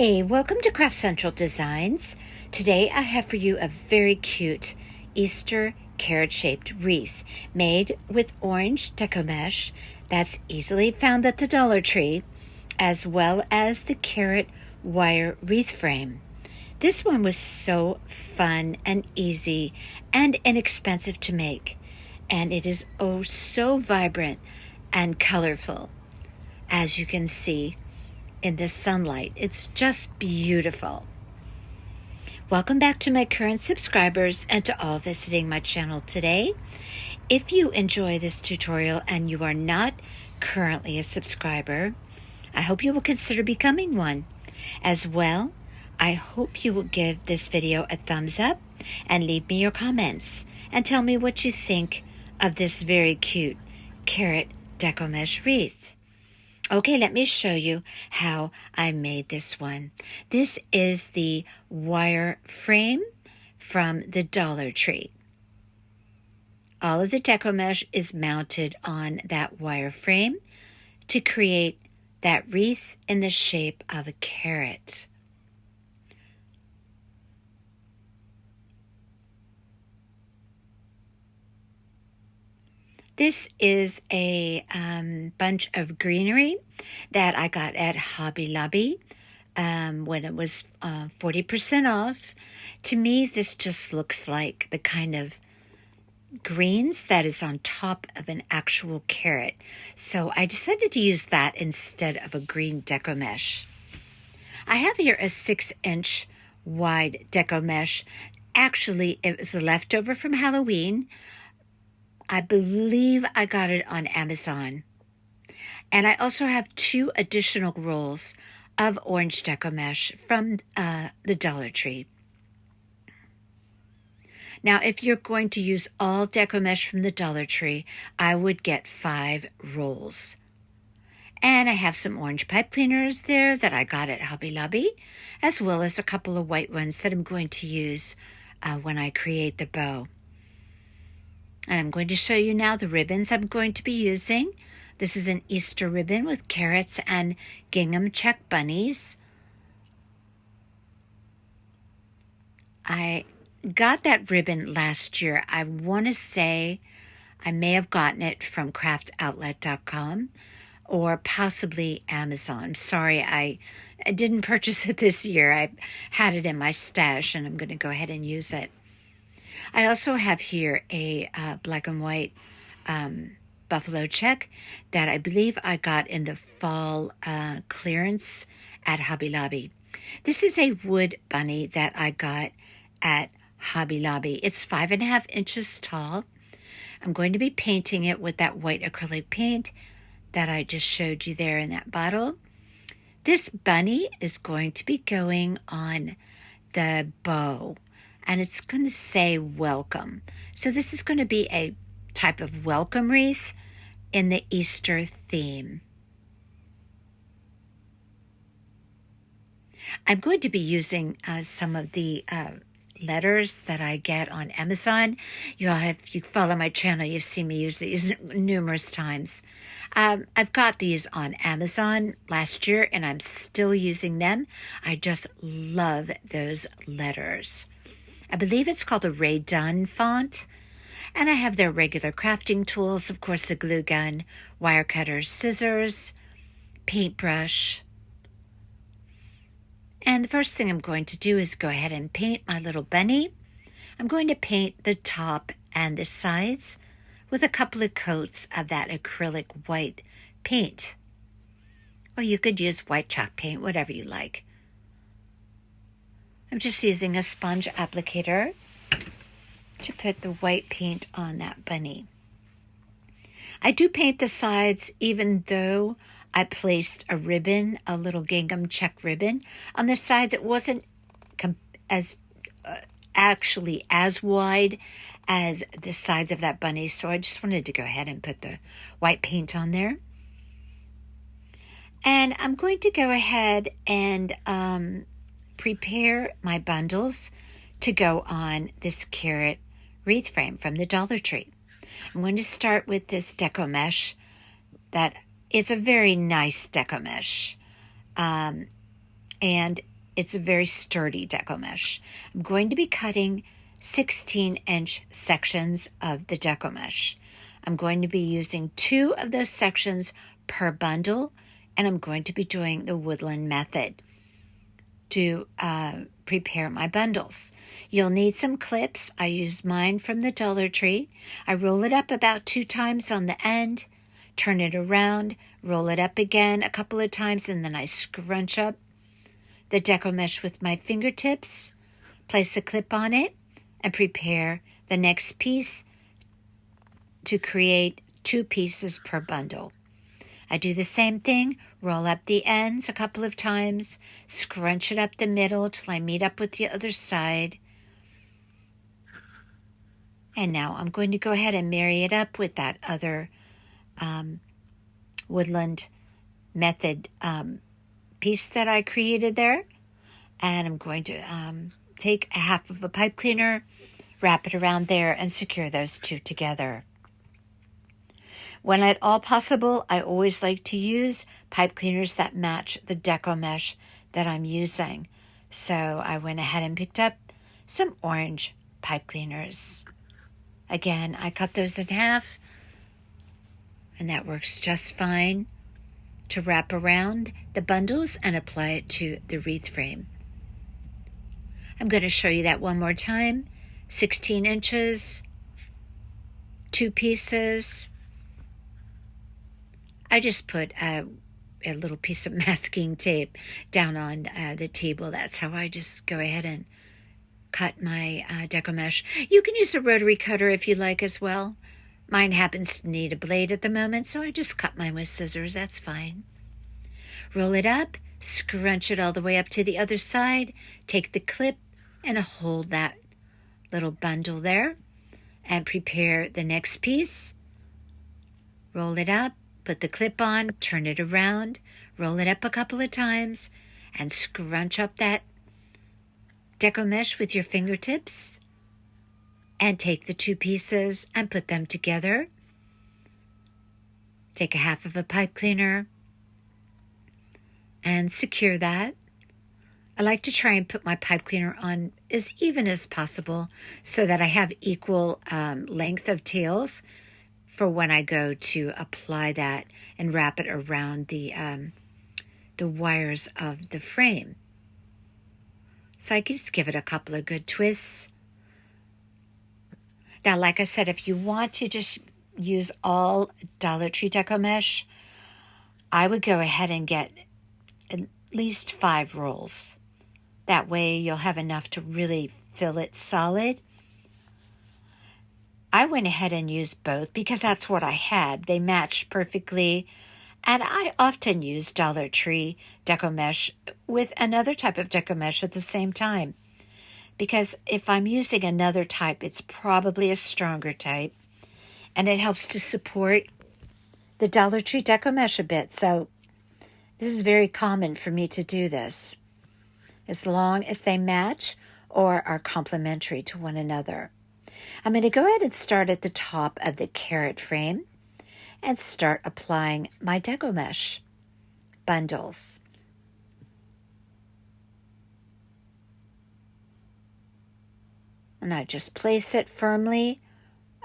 Hey, welcome to Craft Central Designs. Today I have for you a very cute Easter carrot-shaped wreath made with orange deco mesh that's easily found at the Dollar Tree, as well as the carrot wire wreath frame. This one was so fun and easy and inexpensive to make, and it is oh so vibrant and colorful. As you can see in the sunlight, it's just beautiful. Welcome back to my current subscribers and to all visiting my channel today. If you enjoy this tutorial and you are not currently a subscriber, I hope you will consider becoming one. As well, I hope you will give this video a thumbs up and leave me your comments and tell me what you think of this very cute carrot deco mesh wreath. Okay, let me show you how I made this one. This is the wire frame from the Dollar Tree. All of the deco mesh is mounted on that wire frame to create that wreath in the shape of a carrot. This is a bunch of greenery that I got at Hobby Lobby when it was 40% off. To me, this just looks like the kind of greens that is on top of an actual carrot. So I decided to use that instead of a green deco mesh. I have here a 6-inch wide deco mesh. Actually, it was a leftover from Halloween. I believe I got it on Amazon. And I also have 2 additional rolls of orange deco mesh from the Dollar Tree. Now, if you're going to use all deco mesh from the Dollar Tree, I would get 5 rolls. And I have some orange pipe cleaners there that I got at Hobby Lobby, as well as a couple of white ones that I'm going to use when I create the bow. And I'm going to show you now the ribbons I'm going to be using. This is an Easter ribbon with carrots and gingham check bunnies. I got that ribbon last year. I want to say I may have gotten it from craftoutlet.com or possibly Amazon. I'm sorry, I didn't purchase it this year. I had it in my stash and I'm going to go ahead and use it. I also have here a black and white buffalo check that I believe I got in the fall clearance at Hobby Lobby. This is a wood bunny that I got at Hobby Lobby. It's 5.5 inches tall. I'm going to be painting it with that white acrylic paint that I just showed you there in that bottle. This bunny is going to be going on the bow, and it's going to say welcome. So this is going to be a type of welcome wreath in the Easter theme. I'm going to be using some of the letters that I get on Amazon. If you follow my channel, you've seen me use these numerous times. I've got these on Amazon last year, and I'm still using them. I just love those letters. I believe it's called a Ray Dunn font. And I have their regular crafting tools, of course, a glue gun, wire cutters, scissors, paintbrush. And the first thing I'm going to do is go ahead and paint my little bunny. I'm going to paint the top and the sides with a couple of coats of that acrylic white paint. Or you could use white chalk paint, whatever you like. I'm just using a sponge applicator to put the white paint on that bunny. I do paint the sides even though I placed a ribbon, a little gingham check ribbon. On the sides, it wasn't actually as wide as the sides of that bunny, so I just wanted to go ahead and put the white paint on there. And I'm going to go ahead and prepare my bundles to go on this carrot wreath frame from the Dollar Tree. I'm going to start with this deco mesh that is a very nice deco mesh. And It's a very sturdy deco mesh. I'm going to be cutting 16-inch sections of the deco mesh. I'm going to be using 2 of those sections per bundle, and I'm going to be doing the woodland method to prepare my bundles. You'll need some clips. I use mine from the Dollar Tree. I roll it up about 2 times on the end, turn it around, roll it up again a couple of times, and then I scrunch up the deco mesh with my fingertips, place a clip on it, and prepare the next piece to create 2 pieces per bundle. I do the same thing, roll up the ends a couple of times, scrunch it up the middle till I meet up with the other side. And now I'm going to go ahead and marry it up with that other woodland method piece that I created there. And I'm going to take a half of a pipe cleaner, wrap it around there, and secure those 2 together. When at all possible, I always like to use pipe cleaners that match the deco mesh that I'm using. So I went ahead and picked up some orange pipe cleaners. Again, I cut those in half, and that works just fine to wrap around the bundles and apply it to the wreath frame. I'm going to show you that one more time. 16 inches, 2 pieces. I just put a little piece of masking tape down on the table. That's how I just go ahead and cut my deco mesh. You can use a rotary cutter if you like as well. Mine happens to need a blade at the moment, so I just cut mine with scissors. That's fine. Roll it up, scrunch it all the way up to the other side, take the clip and hold that little bundle there, and prepare the next piece. Roll it up, put the clip on, turn it around, roll it up a couple of times, and scrunch up that deco mesh with your fingertips, and take the 2 pieces and put them together. Take a half of a pipe cleaner and secure that. I like to try and put my pipe cleaner on as even as possible so that I have equal length of tails for when I go to apply that and wrap it around the wires of the frame. So I can just give it a couple of good twists. Now, like I said, if you want to just use all Dollar Tree deco mesh, I would go ahead and get at least 5 rolls. That way you'll have enough to really fill it solid. I went ahead and used both because that's what I had. They matched perfectly. And I often use Dollar Tree deco mesh with another type of deco mesh at the same time. Because if I'm using another type, it's probably a stronger type. And it helps to support the Dollar Tree deco mesh a bit. So this is very common for me to do this, as long as they match or are complementary to one another. I'm going to go ahead and start at the top of the carrot frame and start applying my deco mesh bundles. And I just place it firmly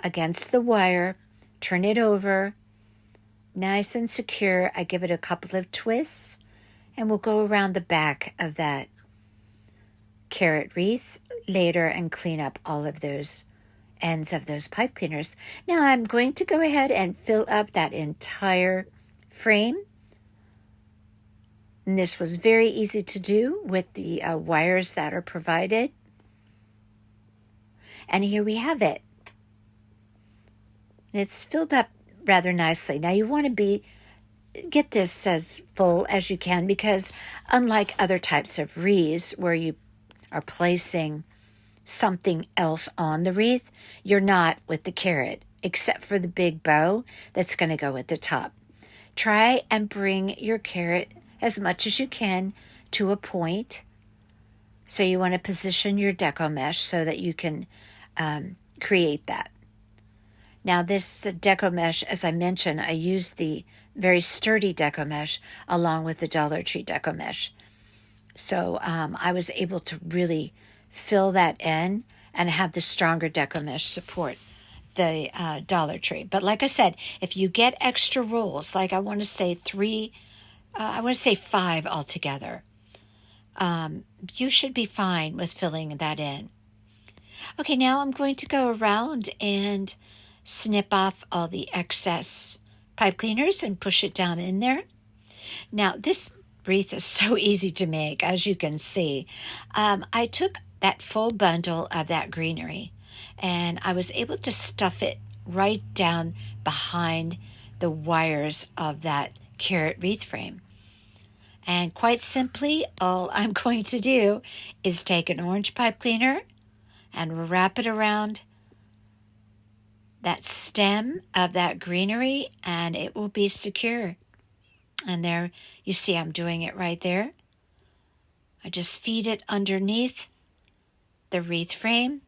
against the wire, turn it over, nice and secure. I give it a couple of twists, and we'll go around the back of that carrot wreath later and clean up all of those ends of those pipe cleaners. Now I'm going to go ahead and fill up that entire frame. And this was very easy to do with the wires that are provided. And here we have it. It's filled up rather nicely. Now you want to get this as full as you can, because unlike other types of wreaths where you are placing something else on the wreath, you're not with the carrot, except for the big bow that's going to go at the top. Try and bring your carrot as much as you can to a point. So you want to position your deco mesh so that you can create that. Now this deco mesh, as I mentioned, I used the very sturdy deco mesh along with the Dollar Tree deco mesh. So I was able to really fill that in and have the stronger Deco mesh support the Dollar Tree. But like I said, if you get extra rolls, like I want to say I want to say 5 altogether, you should be fine with filling that in. Okay, now I'm going to go around and snip off all the excess pipe cleaners and push it down in there. Now, this wreath is so easy to make, as you can see. I took that full bundle of that greenery and I was able to stuff it right down behind the wires of that carrot wreath frame. And quite simply, all I'm going to do is take an orange pipe cleaner and wrap it around that stem of that greenery, and it will be secure. And there, you see I'm doing it right there. I just feed it underneath the wreath frame,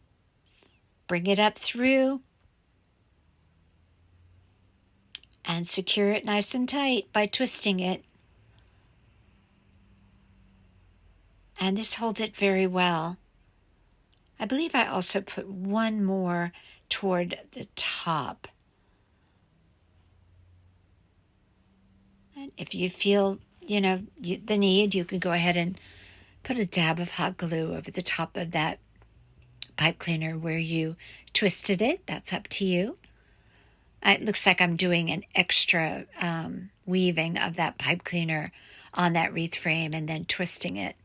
bring it up through, and secure it nice and tight by twisting it. And this holds it very well. I believe I also put one more toward the top. And if you feel, the need, you can go ahead and put a dab of hot glue over the top of that pipe cleaner where you twisted it. That's up to you. It looks like I'm doing an extra weaving of that pipe cleaner on that wreath frame and then twisting it.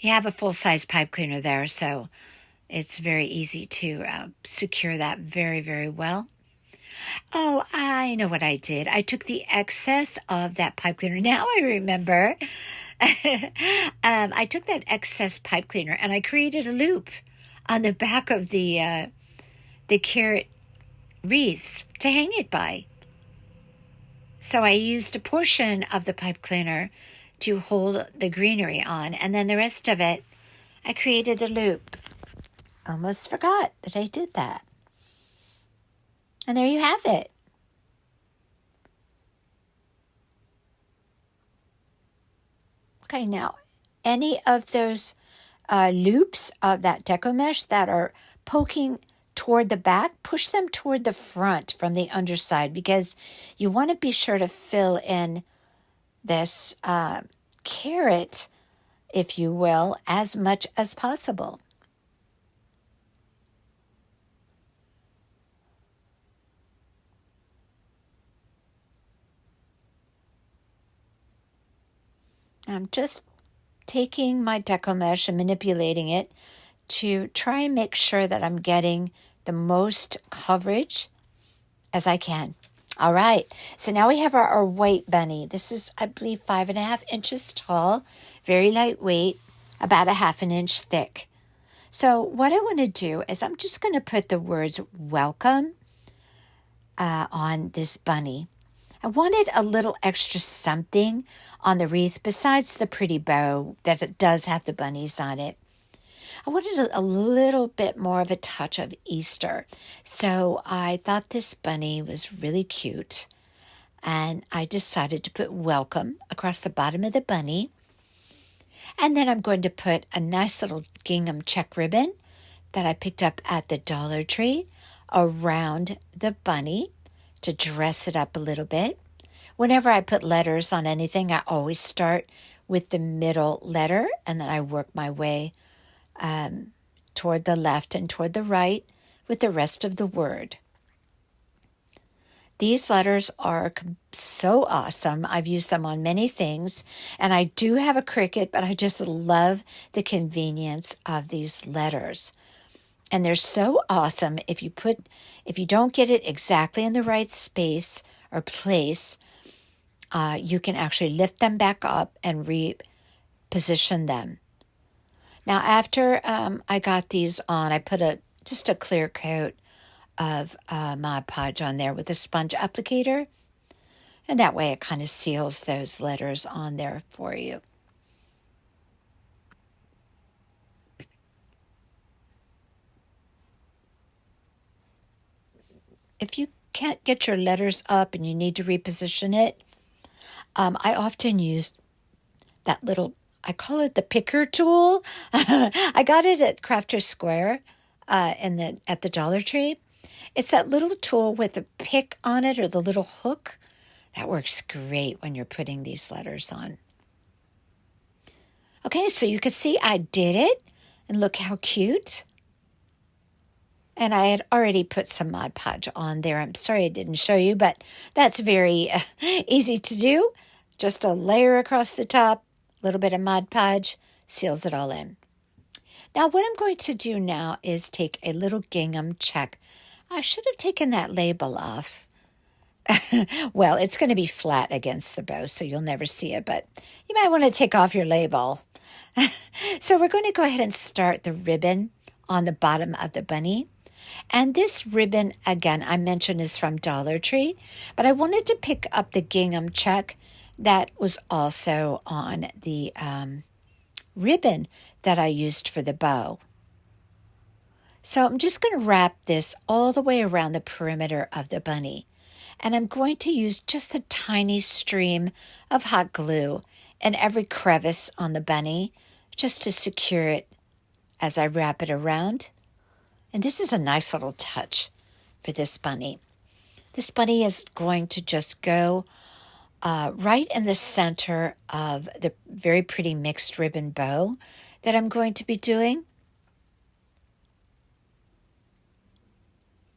You have a full-size pipe cleaner there, so it's very easy to secure that very, very well. Oh, I know what I did. I took the excess of that pipe cleaner. Now I remember. I took that excess pipe cleaner and I created a loop on the back of the carrot wreaths to hang it by. So I used a portion of the pipe cleaner to hold the greenery on, and then the rest of it, I created a loop. Almost forgot that I did that. And there you have it. Okay, now, any of those loops of that Deco mesh that are poking toward the back, push them toward the front from the underside, because you want to be sure to fill in this carrot, if you will, as much as possible. I'm just taking my Deco mesh and manipulating it to try and make sure that I'm getting the most coverage as I can. All right, so now we have our white bunny. This is, I believe, 5.5 inches tall, very lightweight, about a 1/2 inch thick. So what I want to do is I'm just going to put the words welcome on this bunny. I wanted a little extra something on the wreath besides the pretty bow that it does have the bunnies on it. I wanted a little bit more of a touch of Easter. So I thought this bunny was really cute. And I decided to put welcome across the bottom of the bunny. And then I'm going to put a nice little gingham check ribbon that I picked up at the Dollar Tree around the bunny to dress it up a little bit. Whenever I put letters on anything, I always start with the middle letter and then I work my way toward the left and toward the right with the rest of the word. These letters are so awesome. I've used them on many things, and I do have a Cricut, but I just love the convenience of these letters. And they're so awesome. If you don't get it exactly in the right space or place, you can actually lift them back up and reposition them. Now, after I got these on, I put just a clear coat of Mod Podge on there with a sponge applicator. And that way it kind of seals those letters on there for you. If you can't get your letters up and you need to reposition it, I often use that little I call it the picker tool. I got it at Crafter Square at the Dollar Tree. It's that little tool with the pick on it or the little hook. That works great when you're putting these letters on. Okay, so you can see I did it, and look how cute. And I had already put some Mod Podge on there. I'm sorry I didn't show you, but that's very easy to do. Just a layer across the top, a little bit of Mod Podge, seals it all in. Now what I'm going to do now is take a little gingham check. I should have taken that label off. Well, it's going to be flat against the bow, so you'll never see it, but you might want to take off your label. So we're going to go ahead and start the ribbon on the bottom of the bunny. And this ribbon, again, I mentioned is from Dollar Tree, but I wanted to pick up the gingham check that was also on the ribbon that I used for the bow. So I'm just going to wrap this all the way around the perimeter of the bunny. And I'm going to use just a tiny stream of hot glue in every crevice on the bunny just to secure it as I wrap it around. And this is a nice little touch for this bunny. This bunny is going to just go right in the center of the very pretty mixed ribbon bow that I'm going to be doing.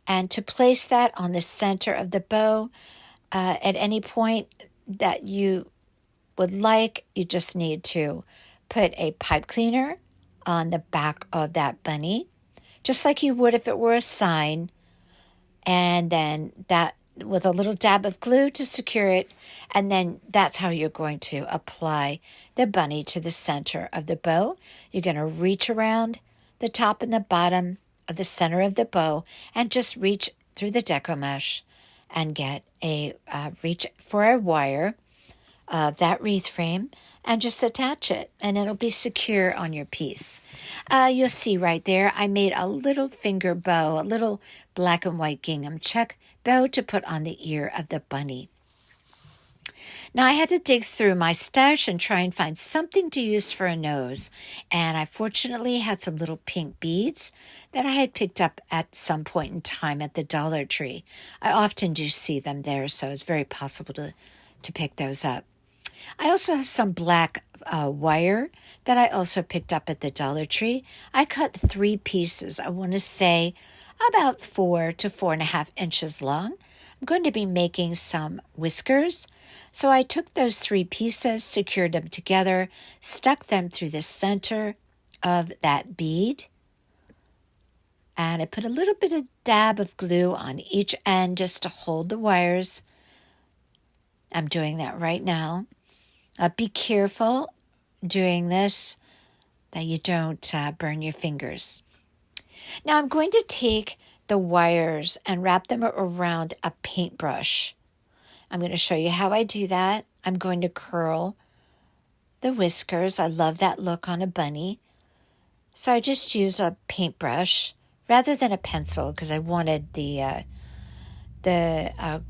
And to place that on the center of the bow at any point that you would like, you just need to put a pipe cleaner on the back of that bunny, just like you would if it were a sign, and then that with a little dab of glue to secure it, and then that's how you're going to apply the bunny to the center of the bow. You're going to reach around the top and the bottom of the center of the bow and just reach through the Deco mesh and get a reach for a wire of that wreath frame and just attach it, and it'll be secure on your piece. You'll see right there, I made a little finger bow, a little black and white gingham check bow to put on the ear of the bunny. Now I had to dig through my stash and try and find something to use for a nose, and I fortunately had some little pink beads that I had picked up at some point in time at the Dollar Tree. I often do see them there, so it's very possible to pick those up. I also have some black wire that I also picked up at the Dollar Tree. I cut 3 pieces, I want to say about 4 to 4.5 inches long. I'm going to be making some whiskers. So I took those 3 pieces, secured them together, stuck them through the center of that bead, and I put a little bit of dab of glue on each end just to hold the wires. I'm doing that right now. Be careful doing this that you don't burn your fingers. Now I'm going to take the wires and wrap them around a paintbrush. I'm going to show you how I do that. I'm going to curl the whiskers. I love that look on a bunny. So I just use a paintbrush rather than a pencil because I wanted the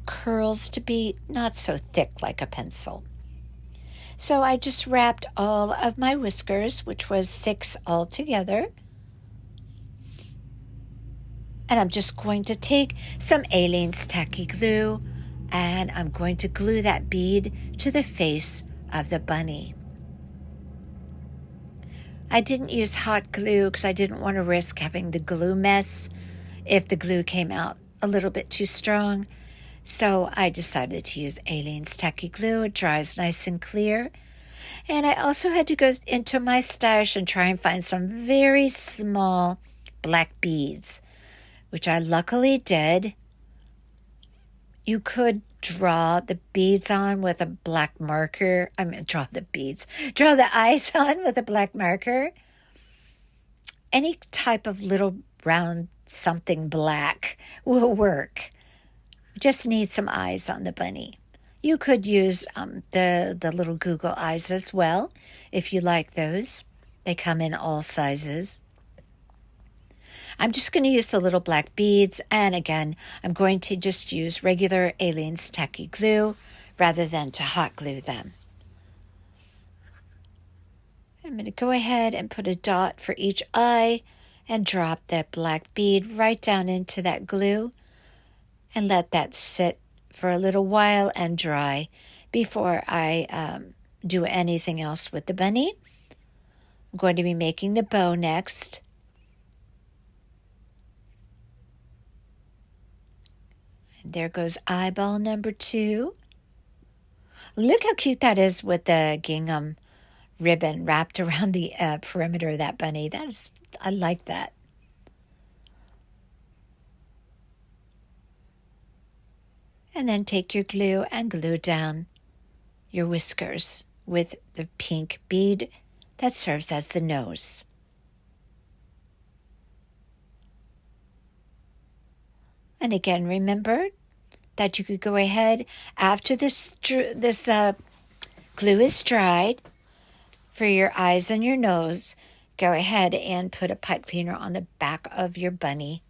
curls to be not so thick like a pencil. So I just wrapped all of my whiskers, which was 6 altogether. And I'm just going to take some Aleene's tacky glue and I'm going to glue that bead to the face of the bunny. I didn't use hot glue because I didn't want to risk having the glue mess if the glue came out a little bit too strong. So I decided to use Aleene's tacky glue. It dries nice and clear. And I also had to go into my stash and try and find some very small black beads, which I luckily did. You could draw the beads on with a black marker. Draw the eyes on with a black marker. Any type of little round something black will work. Just need some eyes on the bunny. You could use the little Google eyes as well if you like those. They come in all sizes. I'm just going to use the little black beads, and again, I'm going to just use regular Aleene's tacky glue rather than to hot glue them. I'm going to go ahead and put a dot for each eye and drop that black bead right down into that glue and let that sit for a little while and dry before I do anything else with the bunny. I'm going to be making the bow next. And there goes eyeball number 2. Look how cute that is with the gingham ribbon wrapped around the perimeter of that bunny. I like that. And then take your glue and glue down your whiskers with the pink bead that serves as the nose. And again, remember that you could go ahead after this glue is dried for your eyes and your nose, go ahead and put a pipe cleaner on the back of your bunny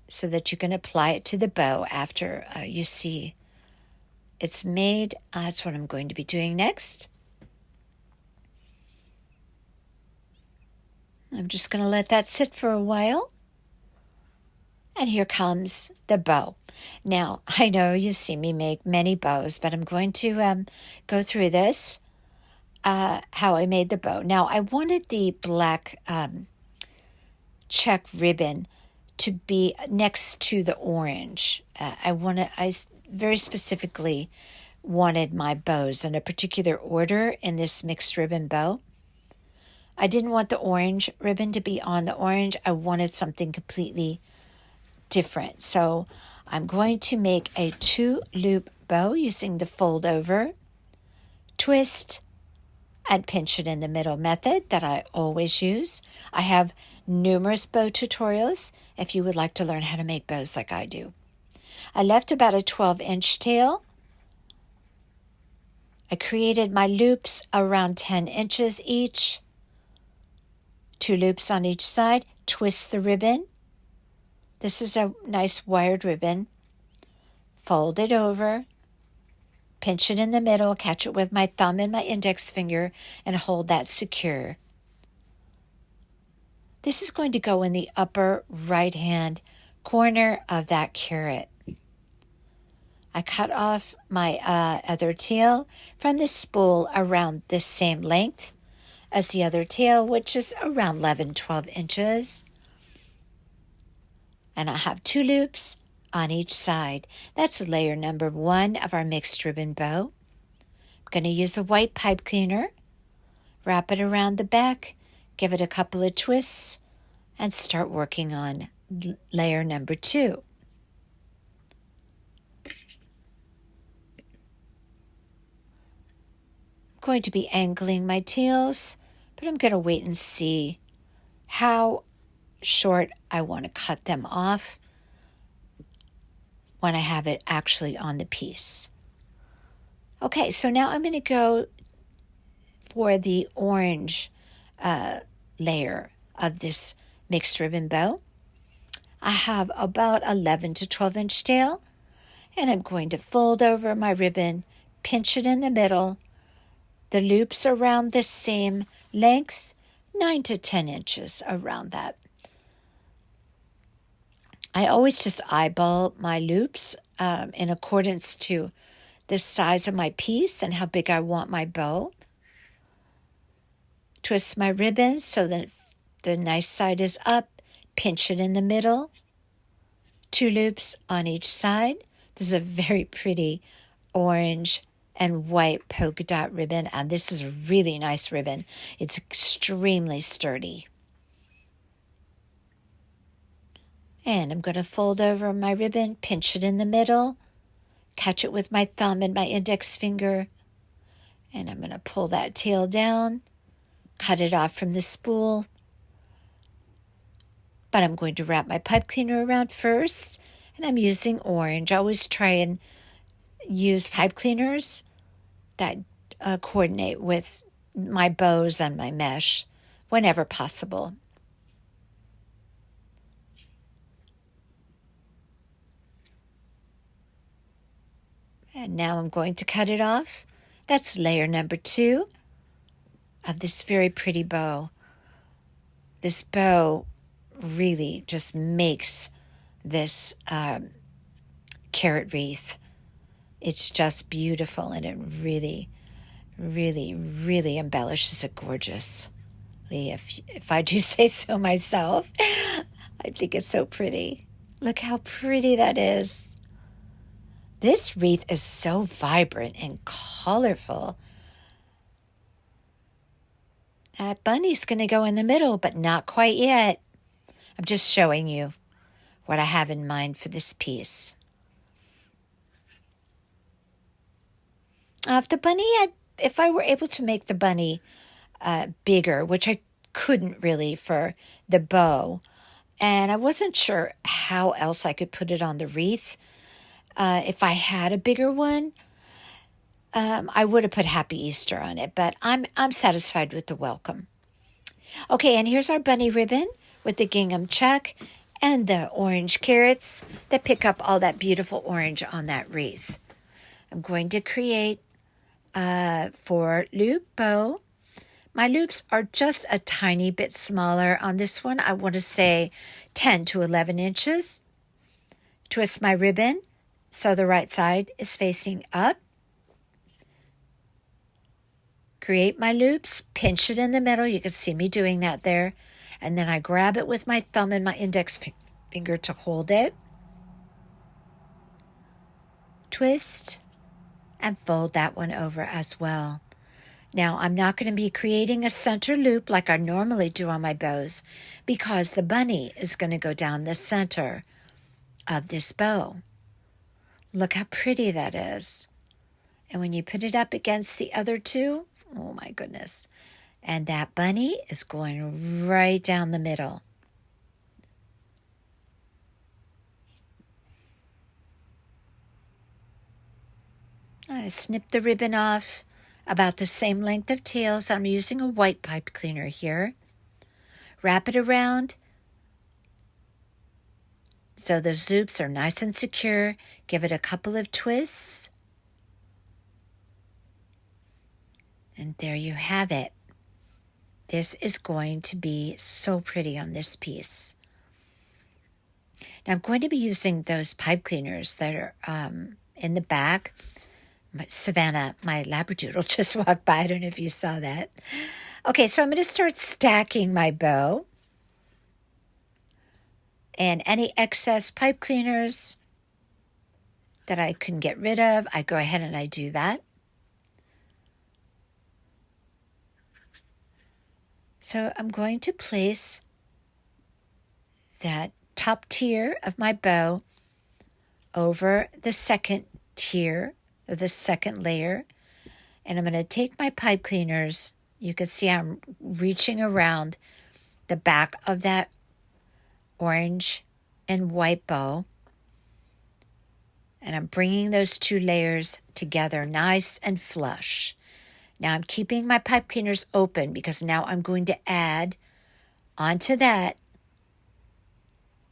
so that you can apply it to the bow after you see it's made. That's what I'm going to be doing next. I'm just going to let that sit for a while. And here comes the bow. Now, I know you've seen me make many bows, but I'm going to go through this, how I made the bow. Now, I wanted the black check ribbon to be next to the orange. I very specifically wanted my bows in a particular order in this mixed ribbon bow. I didn't want the orange ribbon to be on the orange. I wanted something completely different. So I'm going to make a 2-loop bow using the fold over, twist, and pinch it in the middle method that I always use. I have numerous bow tutorials if you would like to learn how to make bows like I do. I left about a 12-inch tail. I created my loops around 10 inches each. 2 loops on each side. Twist the ribbon. This is a nice wired ribbon. Fold it over. Pinch it in the middle. Catch it with my thumb and my index finger and hold that secure. This is going to go in the upper right-hand corner of that carrot. I cut off my other tail from the spool around the same length as the other tail, which is around 11-12 inches. And I have 2 loops on each side. That's layer number 1 of our mixed ribbon bow. I'm going to use a white pipe cleaner, wrap it around the back, give it a couple of twists, and start working on layer number 2. I'm going to be angling my tails, but I'm going to wait and see how short I want to cut them off when I have it actually on the piece. Okay, so now I'm going to go for the orange layer of this mixed ribbon bow. I have about 11 to 12 inch tail, and I'm going to fold over my ribbon, pinch it in the middle, the loops around the same length, 9 to 10 inches around that. I always just eyeball my loops in accordance to the size of my piece and how big I want my bow. Twist my ribbon so that the nice side is up, pinch it in the middle, 2 loops on each side. This is a very pretty orange and white polka dot ribbon, and this is a really nice ribbon. It's extremely sturdy. And I'm going to fold over my ribbon, pinch it in the middle, catch it with my thumb and my index finger, and I'm going to pull that tail down, cut it off from the spool. But I'm going to wrap my pipe cleaner around first, and I'm using orange. I always try and use pipe cleaners that coordinate with my bows and my mesh whenever possible. And now I'm going to cut it off. That's layer number 2 of this very pretty bow. This bow really just makes this carrot wreath. It's just beautiful, and it really, really, really embellishes it gorgeously. If I do say so myself, I think it's so pretty. Look how pretty that is. This wreath is so vibrant and colorful. That bunny's going to go in the middle, but not quite yet. I'm just showing you what I have in mind for this piece. If I were able to make the bunny bigger, which I couldn't really for the bow, and I wasn't sure how else I could put it on the wreath. If I had a bigger one, I would have put Happy Easter on it, but I'm satisfied with the welcome. Okay, and here's our bunny ribbon with the gingham check and the orange carrots that pick up all that beautiful orange on that wreath. I'm going to create a 4-loop bow. My loops are just a tiny bit smaller on this one. I want to say 10 to 11 inches. Twist my ribbon so the right side is facing up. Create my loops, pinch it in the middle. You can see me doing that there. And then I grab it with my thumb and my index finger to hold it. Twist and fold that one over as well. Now, I'm not going to be creating a center loop like I normally do on my bows because the bunny is going to go down the center of this bow. Look how pretty that is. And when you put it up against the other two, oh my goodness. And that bunny is going right down the middle. I snip the ribbon off about the same length of tails. I'm using a white pipe cleaner here. Wrap it around so those loops are nice and secure. Give it a couple of twists. And there you have it. This is going to be so pretty on this piece. Now I'm going to be using those pipe cleaners that are in the back. Savannah, my Labradoodle, just walked by. I don't know if you saw that. Okay, so I'm going to start stacking my bow. And any excess pipe cleaners that I can get rid of, I go ahead and I do that. So I'm going to place that top tier of my bow over the second tier, or the second layer, and I'm going to take my pipe cleaners. You can see I'm reaching around the back of that orange and white bow, and I'm bringing those two layers together nice and flush. Now I'm keeping my pipe cleaners open because now I'm going to add onto that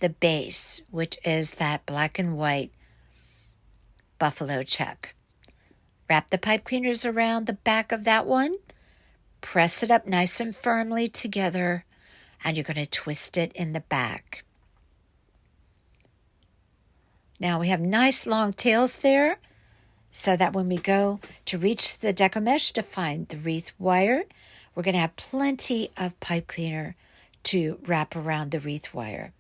the base, which is that black and white buffalo check. Wrap the pipe cleaners around the back of that one, press it up nice and firmly together, and you're going to twist it in the back. Now we have nice long tails there, so that when we go to reach the Deco mesh to find the wreath wire, we're going to have plenty of pipe cleaner to wrap around the wreath wire.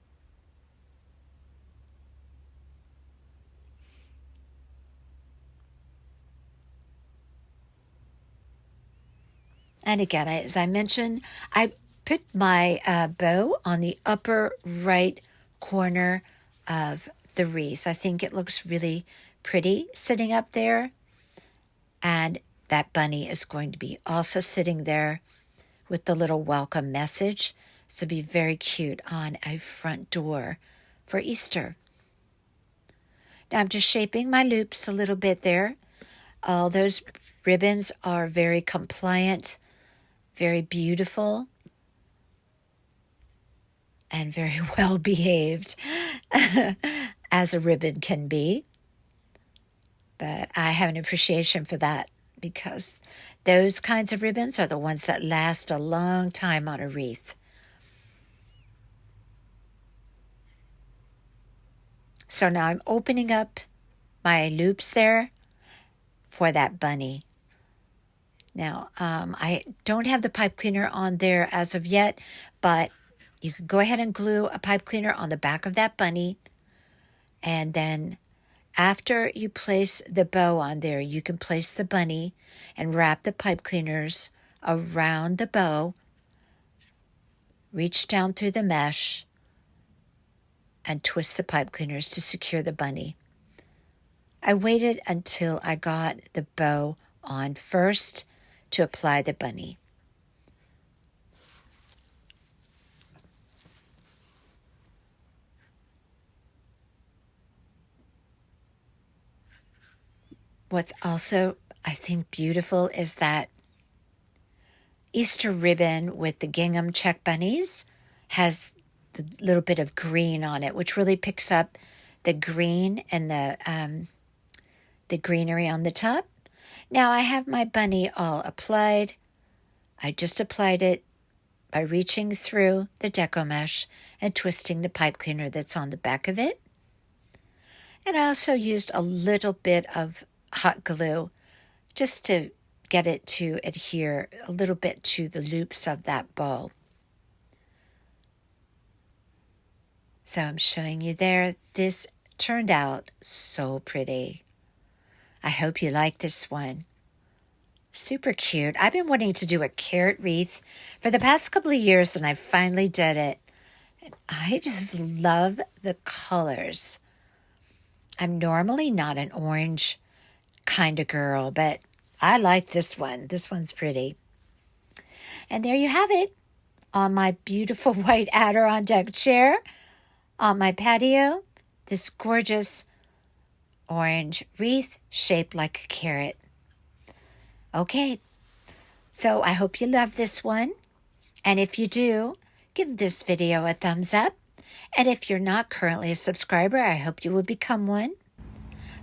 And again, as I mentioned, I put my bow on the upper right corner of the wreath. I think it looks really pretty sitting up there. And that bunny is going to be also sitting there with the little welcome message. So be very cute on a front door for Easter. Now I'm just shaping my loops a little bit there. All those ribbons are very compliant, very beautiful, and very well behaved as a ribbon can be. But I have an appreciation for that because Those kinds of ribbons are the ones that last a long time on a wreath. So now I'm opening up my loops there for that bunny. Now, I don't have the pipe cleaner on there as of yet, but you can go ahead and glue a pipe cleaner on the back of that bunny. And then after you place the bow on there, you can place the bunny and wrap the pipe cleaners around the bow, reach down through the mesh, and twist the pipe cleaners to secure the bunny. I waited until I got the bow on first to apply the bunny. What's also, I think, beautiful is that Easter ribbon with the gingham check bunnies has the little bit of green on it, which really picks up the green and the greenery on the top. Now I have my bunny all applied. I just applied it by reaching through the Deco mesh and twisting the pipe cleaner that's on the back of it. And I also used a little bit of hot glue just to get it to adhere a little bit to the loops of that bow. So I'm showing you there. This turned out so pretty. I hope you like this one. Super cute. I've been wanting to do a carrot wreath for the past couple of years, and I finally did it. And I just love the colors. I'm normally not an orange kind of girl, but I like this one. This one's pretty. And there you have it on my beautiful white Adirondack deck chair on my patio. This gorgeous orange wreath shaped like a carrot. Okay, so I hope you love this one. And if you do, give this video a thumbs up. And if you're not currently a subscriber, I hope you will become one.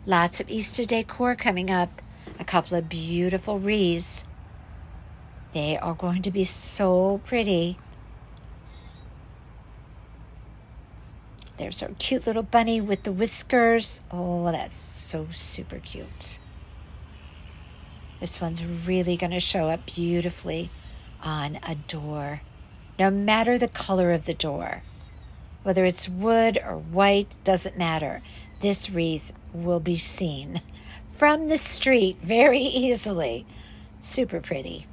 Lots of Easter decor coming up. A couple of beautiful wreaths. They are going to be so pretty. There's our cute little bunny with the whiskers. Oh, that's so super cute. This one's really going to show up beautifully on a door. No matter the color of the door, whether it's wood or white, doesn't matter. This wreath will be seen from the street very easily. Super pretty.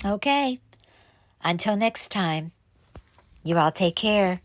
Okay, until next time, you all take care.